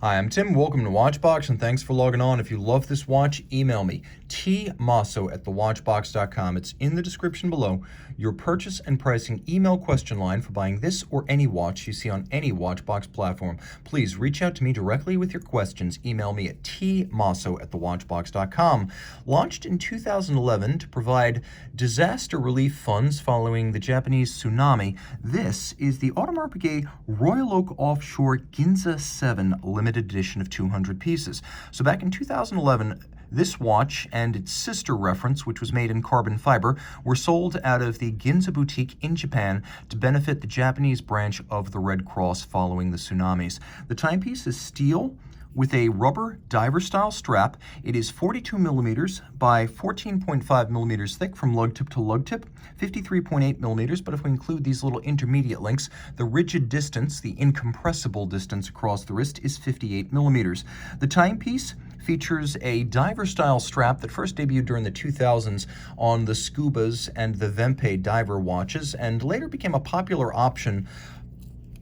Hi, I'm Tim. Welcome to Watchbox, and thanks for logging on. If you love this watch, email me, tmosso@thewatchbox.com. It's in the description below. Your purchase and pricing email question line for buying this or any watch you see on any Watchbox platform. Please reach out to me directly with your questions. Email me at tmosso@thewatchbox.com. Launched in 2011 to provide disaster relief funds following the Japanese tsunami, this is the Audemars Piguet Royal Oak Offshore Ginza 7 limited edition of 200 pieces. So back in 2011, this watch and its sister reference, which was made in carbon fiber, were sold out of the Ginza boutique in Japan to benefit the Japanese branch of the Red Cross following the tsunamis. The timepiece is steel with a rubber diver-style strap. It is 42 millimeters by 14.5 millimeters thick from lug tip to lug tip, 53.8 millimeters, but if we include these little intermediate links, the rigid distance, the incompressible distance across the wrist, is 58 millimeters. The timepiece features a diver-style strap that first debuted during the 2000s on the Scubas and the Vempe diver watches, and later became a popular option,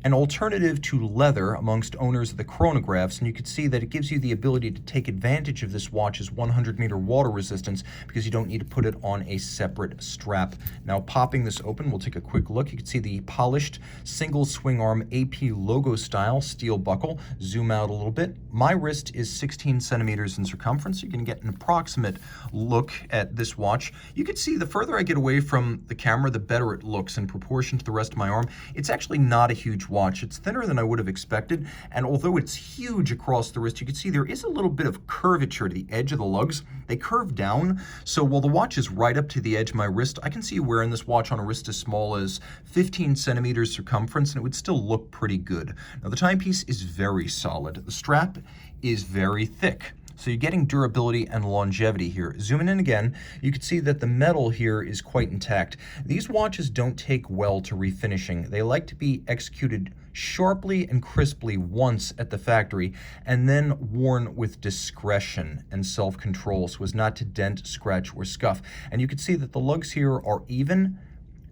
an alternative to leather amongst owners of the chronographs, and you can see that it gives you the ability to take advantage of this watch's 100-meter water resistance because you don't need to put it on a separate strap. Now, popping this open, we'll take a quick look. You can see the polished single swing arm AP logo style steel buckle. Zoom out a little bit. My wrist is 16 centimeters in circumference. You can get an approximate look at this watch. You can see the further I get away from the camera, the better it looks in proportion to the rest of my arm. It's actually not a huge watch. It's thinner than I would have expected, and although it's huge across the wrist, you can see there is a little bit of curvature to the edge of the lugs. They curve down, so while the watch is right up to the edge of my wrist, I can see you wearing this watch on a wrist as small as 15 centimeters circumference, and it would still look pretty good. Now, the timepiece is very solid. The strap is very thick. So you're getting durability and longevity here. Zooming in again, you can see that the metal here is quite intact. These watches don't take well to refinishing. They like to be executed sharply and crisply once at the factory and then worn with discretion and self-control so as not to dent, scratch, or scuff. And you can see that the lugs here are even,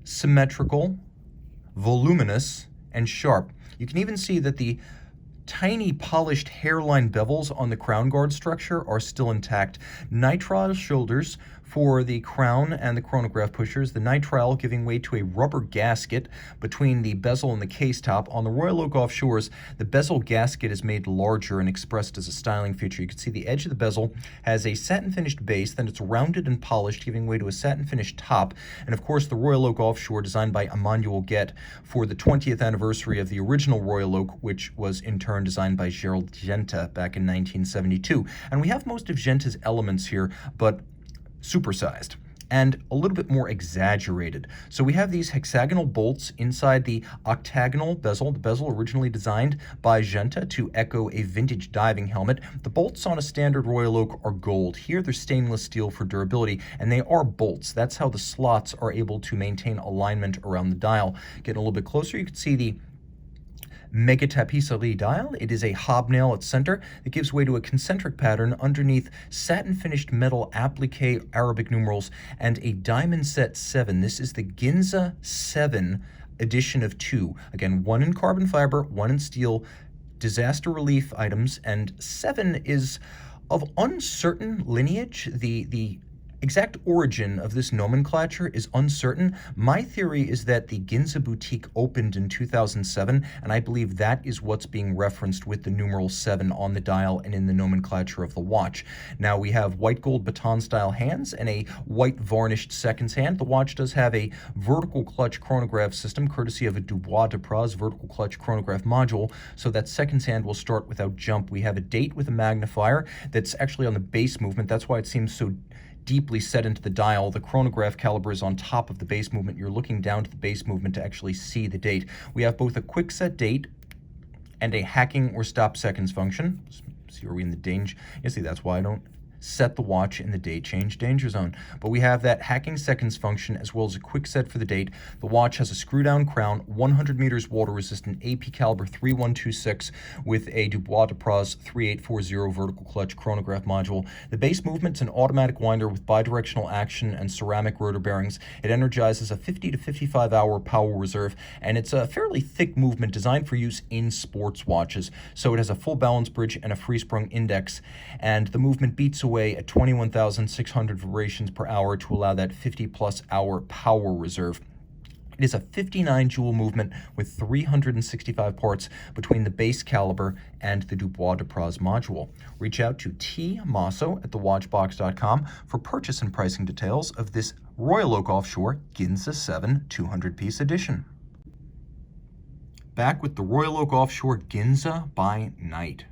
symmetrical, voluminous, and sharp. You can even see that the tiny polished hairline bevels on the crown guard structure are still intact. Nitrile shoulders for the crown and the chronograph pushers, the nitrile giving way to a rubber gasket between the bezel and the case top. On the Royal Oak Offshores, the bezel gasket is made larger and expressed as a styling feature. You can see the edge of the bezel has a satin finished base, then it's rounded and polished, giving way to a satin finished top. And of course, the Royal Oak Offshore, designed by Emmanuel Guet for the 20th anniversary of the original Royal Oak, which was in turn designed by Gerald Genta back in 1972. And we have most of Genta's elements here, but supersized and a little bit more exaggerated. So we have these hexagonal bolts inside the octagonal bezel, the bezel originally designed by Genta to echo a vintage diving helmet. The bolts on a standard Royal Oak are gold. Here they're stainless steel for durability, and they are bolts. That's how the slots are able to maintain alignment around the dial. Getting a little bit closer, you can see the Mega Tapisserie dial. It is a hobnail at center that gives way to a concentric pattern underneath satin-finished metal applique Arabic numerals and a diamond set 7. This is the Ginza 7 edition of 2. Again, 1 in carbon fiber, 1 in steel, disaster relief items, and 7 is of uncertain lineage. The exact origin of this nomenclature is uncertain. My theory is that the Ginza boutique opened in 2007, and I believe that is what's being referenced with the numeral 7 on the dial and in the nomenclature of the watch. Now, we have white gold baton-style hands and a white varnished seconds hand. The watch does have a vertical clutch chronograph system, courtesy of a Dubois de Praz vertical clutch chronograph module, so that seconds hand will start without jump. We have a date with a magnifier that's actually on the base movement. That's why it seems so deeply set into the dial. The chronograph caliber is on top of the base movement. You're looking down to the base movement to actually see the date. We have both a quick set date and a hacking or stop seconds function. See, are we in the danger? You see, that's why I don't set the watch in the date change danger zone. But we have that hacking seconds function as well as a quick set for the date. The watch has a screw down crown, 100 meters water resistant AP caliber 3126 with a Dubois de Praz 3840 vertical clutch chronograph module. The base movement's an automatic winder with bidirectional action and ceramic rotor bearings. It energizes a 50 to 55 hour power reserve, and it's a fairly thick movement designed for use in sports watches. So it has a full balance bridge and a free sprung index, and the movement beats away at 21,600 vibrations per hour to allow that 50+ hour power reserve. It is a 59 joule movement with 365 parts between the base caliber and the Dubois de Praz module. Reach out to Tim Mosso at thewatchbox.com for purchase and pricing details of this Royal Oak Offshore Ginza 7 200-piece edition. Back with the Royal Oak Offshore Ginza by night.